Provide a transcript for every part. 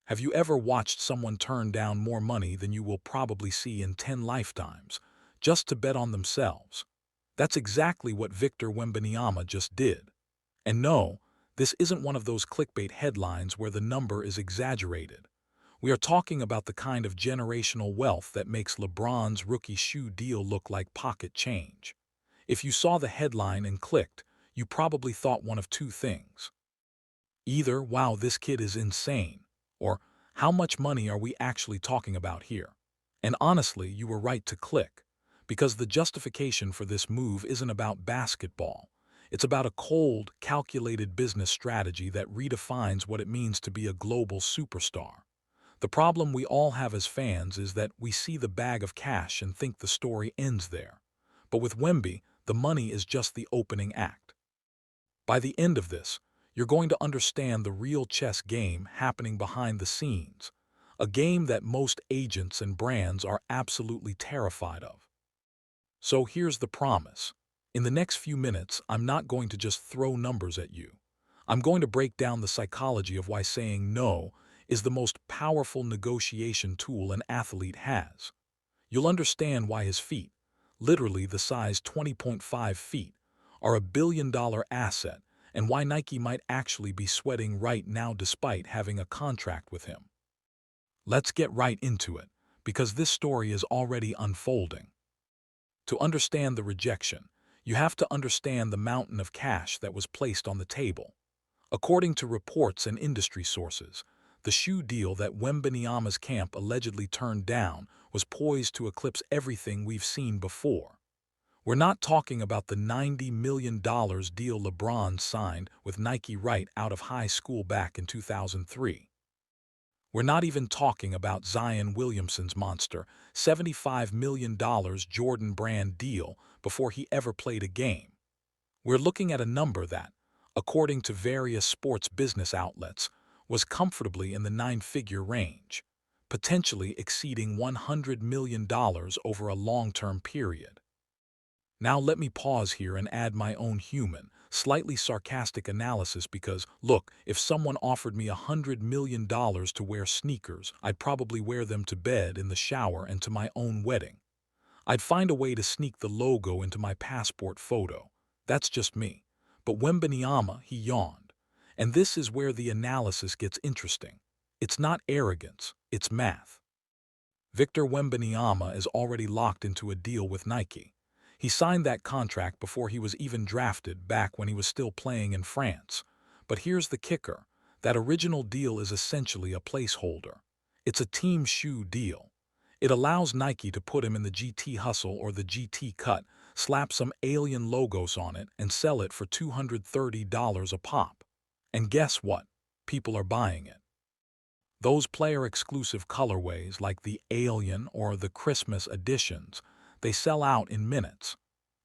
Have you ever watched someone turn down more money than you will probably see in 10 lifetimes, just to bet on themselves? That's exactly what Victor Wembanyama just did. And no, this isn't one of those clickbait headlines where the number is exaggerated. We are talking about the kind of generational wealth that makes LeBron's rookie shoe deal look like pocket change. If you saw the headline and clicked, you probably thought one of two things. Either, wow, this kid is insane, or how much money are we actually talking about here? And honestly, you were right to click, because the justification for this move isn't about basketball. It's about a cold, calculated business strategy that redefines what it means to be a global superstar. The problem we all have as fans is that we see the bag of cash and think the story ends there. But with Wemby, the money is just the opening act. By the end of this, you're going to understand the real chess game happening behind the scenes, a game that most agents and brands are absolutely terrified of. So here's the promise. In the next few minutes, I'm not going to just throw numbers at you. I'm going to break down the psychology of why saying no is the most powerful negotiation tool an athlete has. You'll understand why his feet, literally the size 20.5 feet, are a $1 billion asset, and why Nike might actually be sweating right now despite having a contract with him. Let's get right into it, because this story is already unfolding. To understand the rejection, you have to understand the mountain of cash that was placed on the table. According to reports and industry sources, the shoe deal that Wembanyama's camp allegedly turned down was poised to eclipse everything we've seen before. We're not talking about the $90 million deal LeBron signed with Nike right out of high school back in 2003. We're not even talking about Zion Williamson's monster $75 million Jordan brand deal before he ever played a game. We're looking at a number that, according to various sports business outlets, was comfortably in the nine-figure range, potentially exceeding $100 million over a long-term period. Now let me pause here and add my own human, slightly sarcastic analysis because, look, if someone offered me $100 million to wear sneakers, I'd probably wear them to bed, in the shower, and to my own wedding. I'd find a way to sneak the logo into my passport photo. That's just me. But Wembanyama, he yawned. And this is where the analysis gets interesting. It's not arrogance, it's math. Victor Wembanyama is already locked into a deal with Nike. He signed that contract before he was even drafted, back when he was still playing in France. But here's the kicker. That original deal is essentially a placeholder. It's a team shoe deal. It allows Nike to put him in the GT Hustle or the GT Cut, slap some alien logos on it, and sell it for $230 a pop. And guess what? People are buying it. Those player-exclusive colorways like the Alien or the Christmas editions, they sell out in minutes.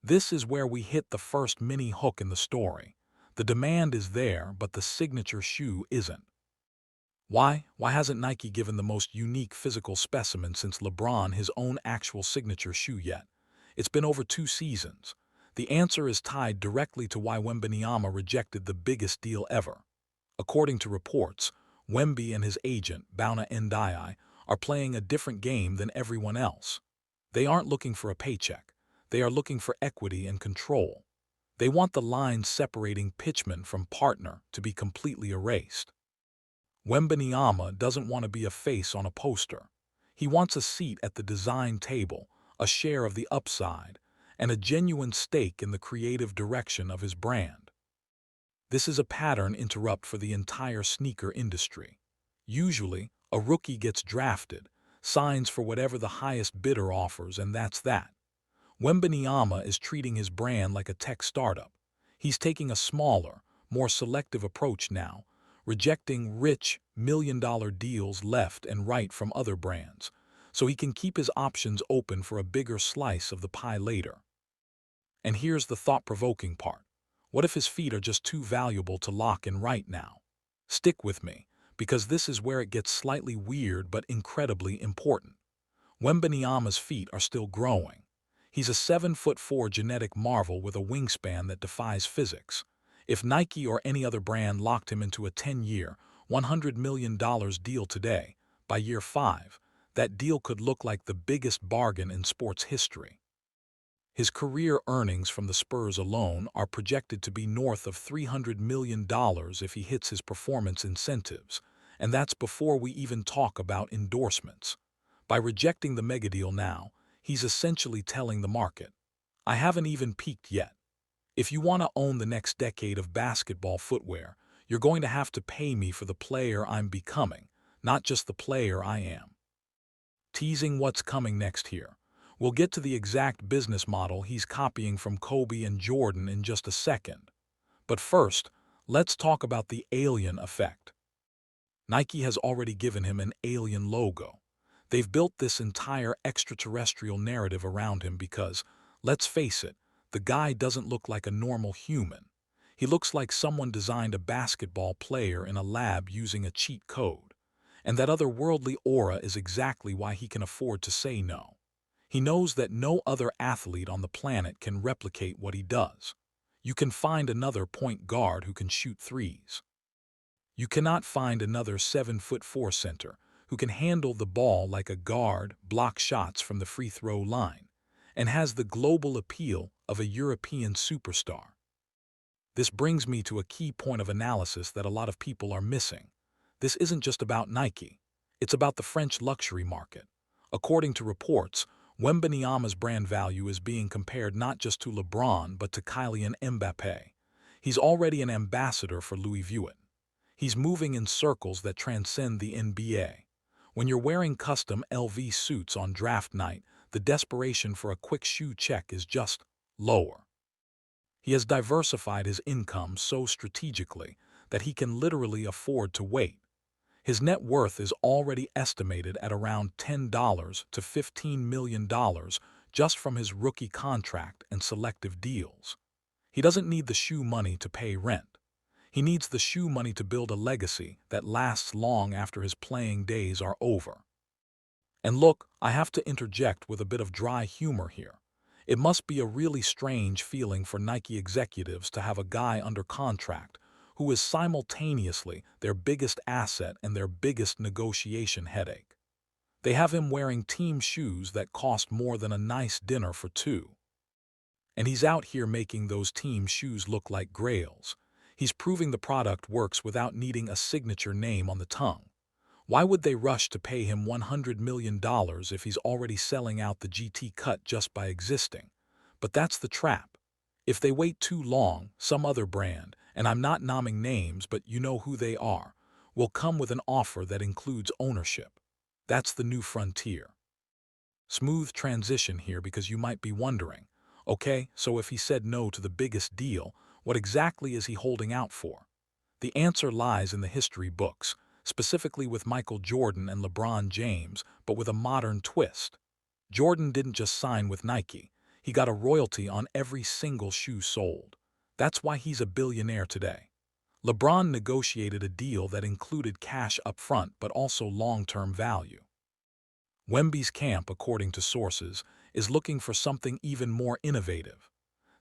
This is where we hit the first mini hook in the story. The demand is there, but the signature shoe isn't. Why? Why hasn't Nike given the most unique physical specimen since LeBron his own actual signature shoe yet? It's been over 2 seasons. The answer is tied directly to why Wembanyama rejected the biggest deal ever. According to reports, Wemby and his agent, Bouna Ndiaye, are playing a different game than everyone else. They aren't looking for a paycheck. They are looking for equity and control. They want the line separating pitchman from partner to be completely erased. Wembanyama doesn't want to be a face on a poster. He wants a seat at the design table, a share of the upside, and a genuine stake in the creative direction of his brand. This is a pattern interrupt for the entire sneaker industry. Usually, a rookie gets drafted, signs for whatever the highest bidder offers, and that's that. Wembanyama is treating his brand like a tech startup. He's taking a smaller, more selective approach now, rejecting rich, million-dollar deals left and right from other brands, so he can keep his options open for a bigger slice of the pie later. And here's the thought-provoking part. What if his feet are just too valuable to lock in right now? Stick with me, because this is where it gets slightly weird but incredibly important. Wembanyama's feet are still growing. He's a 7'4" genetic marvel with a wingspan that defies physics. If Nike or any other brand locked him into a 10-year, $100 million deal today. By year 5, that deal could look like the biggest bargain in sports history. His career earnings from the Spurs alone are projected to be north of $300 million if he hits his performance incentives, and that's before we even talk about endorsements. By rejecting the megadeal now, he's essentially telling the market, I haven't even peaked yet. If you want to own the next decade of basketball footwear, you're going to have to pay me for the player I'm becoming, not just the player I am. Teasing what's coming next here. We'll get to the exact business model he's copying from Kobe and Jordan in just a second. But first, let's talk about the alien effect. Nike has already given him an alien logo. They've built this entire extraterrestrial narrative around him because, let's face it, the guy doesn't look like a normal human. He looks like someone designed a basketball player in a lab using a cheat code. And that otherworldly aura is exactly why he can afford to say no. He knows that no other athlete on the planet can replicate what he does. You can find another point guard who can shoot threes. You cannot find another 7'4" center who can handle the ball like a guard, block shots from the free throw line, and has the global appeal of a European superstar. This brings me to a key point of analysis that a lot of people are missing. This isn't just about Nike. It's about the French luxury market. According to reports, Wembanyama's brand value is being compared not just to LeBron but to Kylian Mbappé. He's already an ambassador for Louis Vuitton. He's moving in circles that transcend the NBA. When you're wearing custom LV suits on draft night, the desperation for a quick shoe check is just lower. He has diversified his income so strategically that he can literally afford to wait. His net worth is already estimated at around $10 to $15 million just from his rookie contract and selective deals. He doesn't need the shoe money to pay rent. He needs the shoe money to build a legacy that lasts long after his playing days are over. And look, I have to interject with a bit of dry humor here. It must be a really strange feeling for Nike executives to have a guy under contract who is simultaneously their biggest asset and their biggest negotiation headache. They have him wearing team shoes that cost more than a nice dinner for two. And he's out here making those team shoes look like grails. He's proving the product works without needing a signature name on the tongue. Why would they rush to pay him $100 million if he's already selling out the GT cut just by existing? But that's the trap. If they wait too long, some other brand, and I'm not naming names but you know who they are, will come with an offer that includes ownership. That's the new frontier. Smooth transition here because you might be wondering, okay, so if he said no to the biggest deal, what exactly is he holding out for? The answer lies in the history books, specifically with Michael Jordan and LeBron James, but with a modern twist. Jordan didn't just sign with Nike. He got a royalty on every single shoe sold. That's why he's a billionaire today. LeBron negotiated a deal that included cash up front but also long-term value. Wemby's camp, according to sources, is looking for something even more innovative.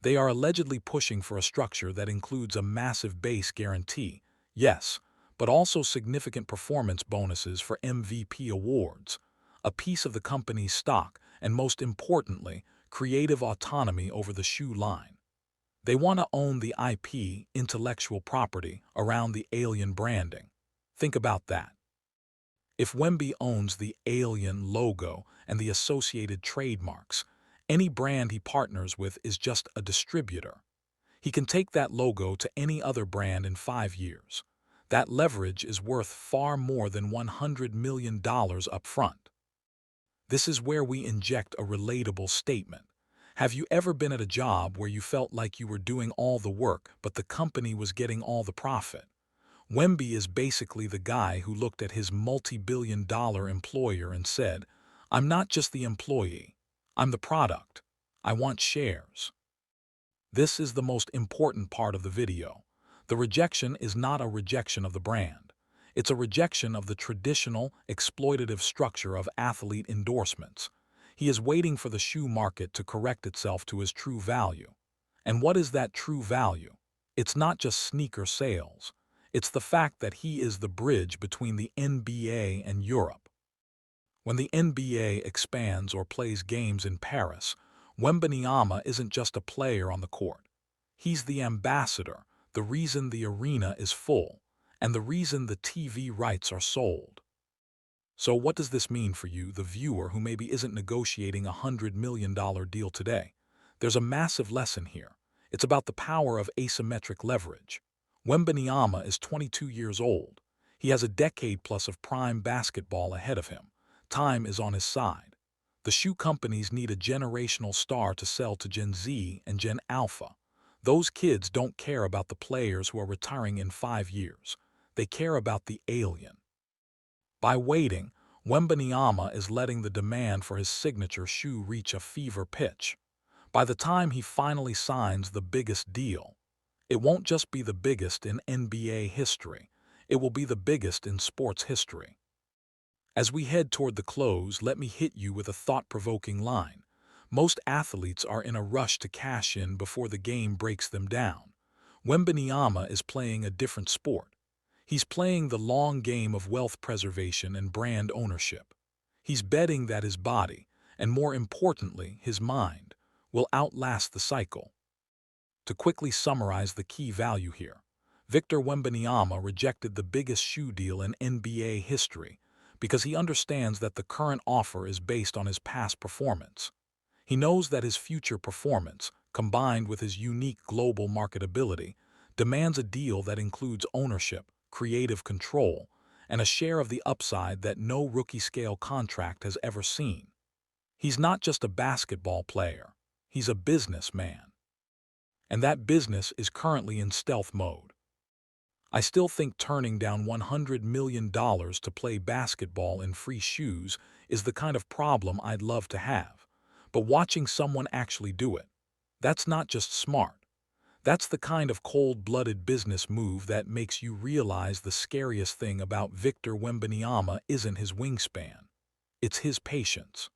They are allegedly pushing for a structure that includes a massive base guarantee, yes, but also significant performance bonuses for MVP awards, a piece of the company's stock, and most importantly, creative autonomy over the shoe line. They want to own the IP, intellectual property, around the alien branding. Think about that. If Wemby owns the alien logo and the associated trademarks, any brand he partners with is just a distributor. He can take that logo to any other brand in 5 years. That leverage is worth far more than $100 million up front. This is where we inject a relatable statement. Have you ever been at a job where you felt like you were doing all the work but the company was getting all the profit? Wemby is basically the guy who looked at his multi-billion-dollar employer and said, I'm not just the employee, I'm the product. I want shares. This is the most important part of the video. The rejection is not a rejection of the brand. It's a rejection of the traditional, exploitative structure of athlete endorsements. He is waiting for the shoe market to correct itself to his true value. And what is that true value? It's not just sneaker sales. It's the fact that he is the bridge between the NBA and Europe. When the NBA expands or plays games in Paris, Wembanyama isn't just a player on the court. He's the ambassador, the reason the arena is full, and the reason the TV rights are sold. So what does this mean for you, the viewer who maybe isn't negotiating a $100 million deal today? There's a massive lesson here. It's about the power of asymmetric leverage. Wembanyama is 22 years old. He has a decade plus of prime basketball ahead of him. Time is on his side. The shoe companies need a generational star to sell to Gen Z and Gen Alpha. Those kids don't care about the players who are retiring in 5 years. They care about the alien. By waiting, Wembanyama is letting the demand for his signature shoe reach a fever pitch. By the time he finally signs the biggest deal, it won't just be the biggest in NBA history, it will be the biggest in sports history. As we head toward the close, let me hit you with a thought-provoking line. Most athletes are in a rush to cash in before the game breaks them down. Wembanyama is playing a different sport. He's playing the long game of wealth preservation and brand ownership. He's betting that his body, and more importantly, his mind, will outlast the cycle. To quickly summarize the key value here, Victor Wembanyama rejected the biggest shoe deal in NBA history because he understands that the current offer is based on his past performance. He knows that his future performance, combined with his unique global marketability, demands a deal that includes ownership, creative control, and a share of the upside that no rookie-scale contract has ever seen. He's not just a basketball player, he's a businessman. And that business is currently in stealth mode. I still think turning down $100 million to play basketball in free shoes is the kind of problem I'd love to have. But watching someone actually do it, that's not just smart. That's the kind of cold-blooded business move that makes you realize the scariest thing about Victor Wembanyama isn't his wingspan. It's his patience.